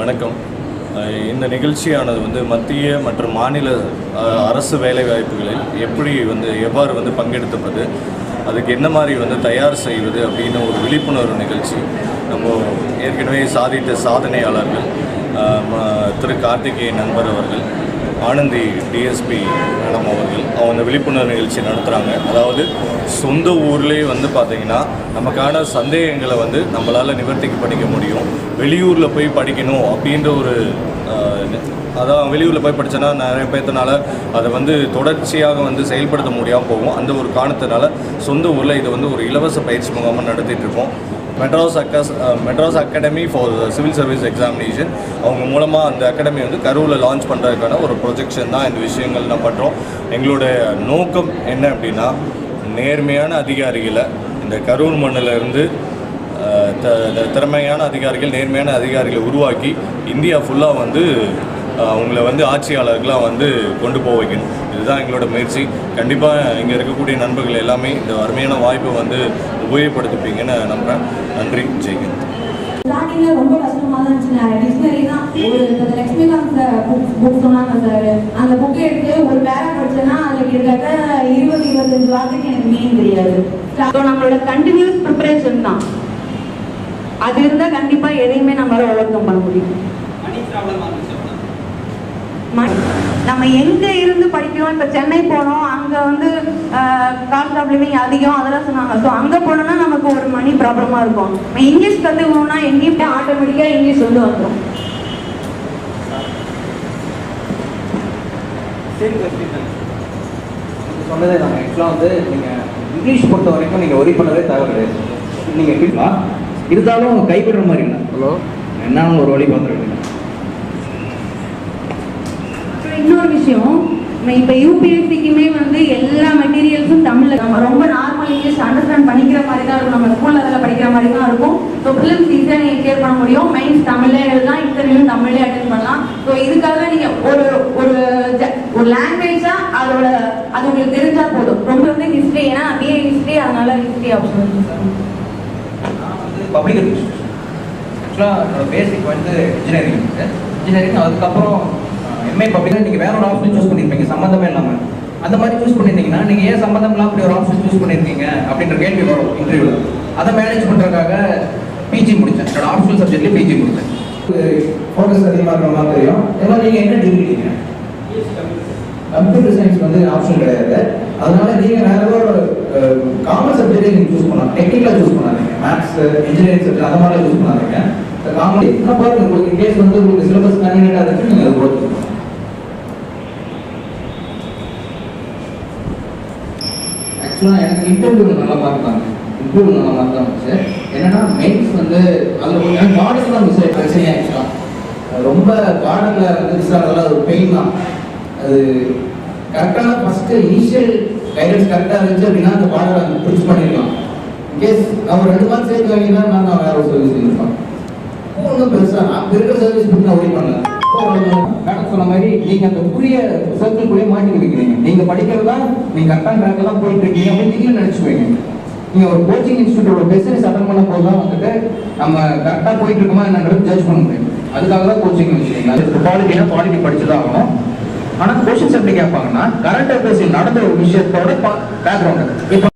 வணக்கம். இந்த நிகழ்ச்சியானது மத்திய மற்றும் மாநில அரசு வேலைவாய்ப்புகளில் எவ்வாறு பங்கெடுத்துப்பது, அதுக்கு என்ன மாதிரி தயார் செய்வது அப்படின்னு ஒரு விழிப்புணர்வு நிகழ்ச்சி. நம்ம ஏற்கனவே சாதித்த சாதனையாளர்கள் திரு கார்த்திகேயன் நண்பர் அவர்கள், ஆனந்தி டிஎஸ்பி மேடம் அவர்கள் அவங்க விழிப்புணர்வு நிகழ்ச்சி நடத்துகிறாங்க. அதாவது சொந்த ஊர்லேயே பார்த்திங்கன்னா நமக்கான சந்தேகங்களை நம்மளால் நிவர்த்திக்கு படிக்க முடியும். வெளியூரில் போய் படிக்கணும் அப்படின்ற ஒரு அதான் வெளியூரில் போய் படித்தோன்னா நிறைய பேர்த்தனால அதை தொடர்ச்சியாக செயல்படுத்த முடியாமல் போகும். அந்த ஒரு காரணத்தினால சொந்த ஊரில் இது ஒரு இலவச பயிற்சி முகாமாக நடத்திட்டுருக்கோம். Madras academy for civil service examination அவங்க மூலமாக அந்த அகாடமி கரூரில் லான்ச் பண்ணுறதுக்கான ஒரு ப்ரொஜெக்ஷன் தான் இந்த விஷயங்கள் நான் பண்ணுறோம். எங்களோட நோக்கம் என்ன அப்படின்னா, நேர்மையான அதிகாரிகளை இந்த கரூர் மண்ணிலிருந்து திறமையான அதிகாரிகள், நேர்மையான அதிகாரிகளை உருவாக்கி இந்தியா ஃபுல்லாக அவங்கள ஆட்சியாளர்களாக கொண்டு போக வைக்கணும். இதுதான் எங்களோட முயற்சி. கண்டிப்பாக இங்கே இருக்கக்கூடிய நண்பர்கள் எல்லாமே இந்த அருமையான வாய்ப்பை உபயோகப்படுத்திப்பீங்கன்னு நம்புகிறேன். நன்றி. ஜெய்ஹிந்த். ஸ்டார்டிங்கில் ரொம்ப கஷ்டமாக தான் இருந்துச்சு. டிக்ஷனரி தான் ஒரு லக்ஷ்மிகாந்த் புக் சொன்னாங்க சார். அந்த புக்கை எடுத்து ஒரு பேரா படிச்சேன்னா அதில் கிட்டத்தட்ட 20-25 வார்த்தைக்கு எனக்கு மீன் தெரியாது. ஸோ நம்மளோட கண்டினியூஸ் ப்ரிப்பரேஷன் தான். அது இருந்தால் கண்டிப்பாக எதையுமே நம்மளால் ஓவர் கம் பண்ண முடியும். நம்ம எங்கே இருந்து படிக்கிறோம், இப்போ சென்னை போனோம், அங்கே காஸ்ட் ஆஃப் லிவிங் அதிகம் அதெல்லாம் சொன்னாங்க. ஸோ அங்கே போனோம்னா நமக்கு ஒரு மணி ப்ராப்ளமாக இருக்கும். நம்ம இங்கிலீஷ் கற்றுக்கணும்னா எங்கேயுமே ஆட்டோமேட்டிக்காக இங்கிலீஷ் வந்துடும். சொன்னதே நாங்கள் ஆக்சுவலாக நீங்கள் இங்கிலீஷ் பொறுத்த வரைக்கும் நீங்கள் ஒரி பண்ணவே தேவையில்லை. நீங்கள் எப்படிலாம் இருந்தாலும் அவங்க கைவிடுற மாதிரி இல்லை. ஹலோ என்னாலும் ஒரு வழி பார்த்துருக்கீங்க. இன்னொரு விஷயம், இப்போ யூபிஎஸ்சிக்குமே எல்லா மெட்டீரியல்ஸும் தமிழில் நம்ம ரொம்ப நார்மல் இங்கிலீஷ் அண்டர்ஸ்டாண்ட் பண்ணிக்கிற மாதிரி தான் இருக்கும். நம்ம ஸ்கூல் லெவலில் படிக்கிற மாதிரி தான் இருக்கும். ஸோ ஃபிலிம்ஸ் ஈஸியாக நீங்கள் கிளியர் பண்ண முடியும். மெயின்ஸ் தமிழ்லே எழுதலாம், இன்டர்வியூ தமிழ்லே அட்டென்ட் பண்ணலாம். ஸோ இதுக்காக நீங்கள் ஒரு லாங்குவேஜாக அது உங்களுக்கு தெரிஞ்சால் போதும். ரொம்ப ஹிஸ்ட்ரி, ஏன்னா பிஏ ஹிஸ்ட்ரி, அதனால ஹிஸ்ட்ரி ஆப்ஷன். பப்ளிக் அட்மினிஸ்ட்ரேஷன் ஆக்சுவலாக என்னோட பேசிக் இன்ஜினியரிங் அதுக்கப்புறம் எம்ஏ பப்ளிக். நீங்கள் வேற ஒரு ஆப்ஷன் சூஸ் பண்ணியிருப்பீங்க சம்மந்தமே இல்லாமல். அந்த மாதிரி சூஸ் பண்ணியிருந்தீங்கன்னா நீங்கள் ஏன் சம்மந்தம் இல்லாமல் அப்படி ஒரு ஆப்ஷன் சூஸ் பண்ணியிருக்கீங்க அப்படின்ற கேள்வி வரும் இன்டர்வியூவில். அதை மேனேஜ் பண்ணுறதுக்காக பிஜி முடித்தேன். என்னோட ஆப்ஷனல் சப்ஜெக்ட்லேயே பிஜி முடித்தேன். ஃபோக்கஸ் அதிகமாக இருக்கிற மாதிரி தெரியும். இதெல்லாம் நீங்கள் என்ன டிகிரி? கம்ப்யூட்டர் சயின்ஸ் ஆப்ஷன் கிடையாது. அதனால நீங்கள் வேற ஒரு காமர்ஸ் சப்ஜெக்டே நீங்கள் சூஸ் பண்ணலாம். டெக்னிக்கலாக சூஸ் பண்ணாதீங்க. மேத்ஸ், இன்ஜினியரிங் சப்ஜெக்ட் அந்த மாதிரி சூஸ் பண்ணாதீங்க. காமர்ஸ் என்ன பாருங்க, உங்களுக்கு கேஸ் உங்களுக்கு சிலபஸ் கன்வீனியண்டாக இருக்கு, நீங்கள் அதை போட்டு. ஆக்சுவலாக எனக்கு இன்டர்வியூ நல்லா மார்க் தான் இருந்துச்சு. என்னன்னா மெயின்ஸ் அதில் எனக்கு கார்டன் தான் மிஸ் ஆகிடுச்சு. ஆக்சுவலாக ரொம்ப கார்டனில் மிஸ் ஆகிறதுல ஒரு பெயின் தான். அது கரெக்டான ஃபஸ்ட்டு இனிஷியல் கைடன்ஸ் கரெக்டாக இருந்துச்சு அப்படின்னா அந்த பாடலை பிடிச்சி பண்ணிடலாம். இன்கேஸ் நான் ஒரு 2 மார்க் சேர்த்து வாங்கினா நான் வேற ஒரு சர்வீஸ் இருப்பேன். ஒன்றும் பெருசாக நான் இருக்கிற சர்வீஸ் பற்றி நான் ஒரே பண்ணல. மேடம் சொன்ன மாதிரி நீங்கள் அந்த புரிய சர்க்கிள்குள்ளேயே மாட்டிட்டு வைக்கிறீங்க. நீங்கள் படிக்கிறதா நீங்கள் கரெக்டான ட்ராக்கில் தான் போயிட்டு இருக்கீங்க அப்படின்னு நீங்களும் நினச்சிக்குவீங்க. நீங்கள் ஒரு கோச்சிங் இன்ஸ்டியூட்டோட பிசினஸ் அட்டன் பண்ண போது தான் நம்ம கரெக்டாக போயிட்டு இருக்கோமா என்னன்றது ஜட்ஜ் பண்ண முடியும். அதுக்காக தான் கோச்சிங் வச்சுருக்கீங்க. அதுக்கு குவாலிட்டி படிச்சு தான் ஆகணும். ஆனால் கொஸ்டின்ஸ் எப்படி கேட்பாங்கன்னா கரண்ட் அஃபேர்ஸில் நடந்த ஒரு விஷயத்தோட பேக்ரவுண்டு. இப்போ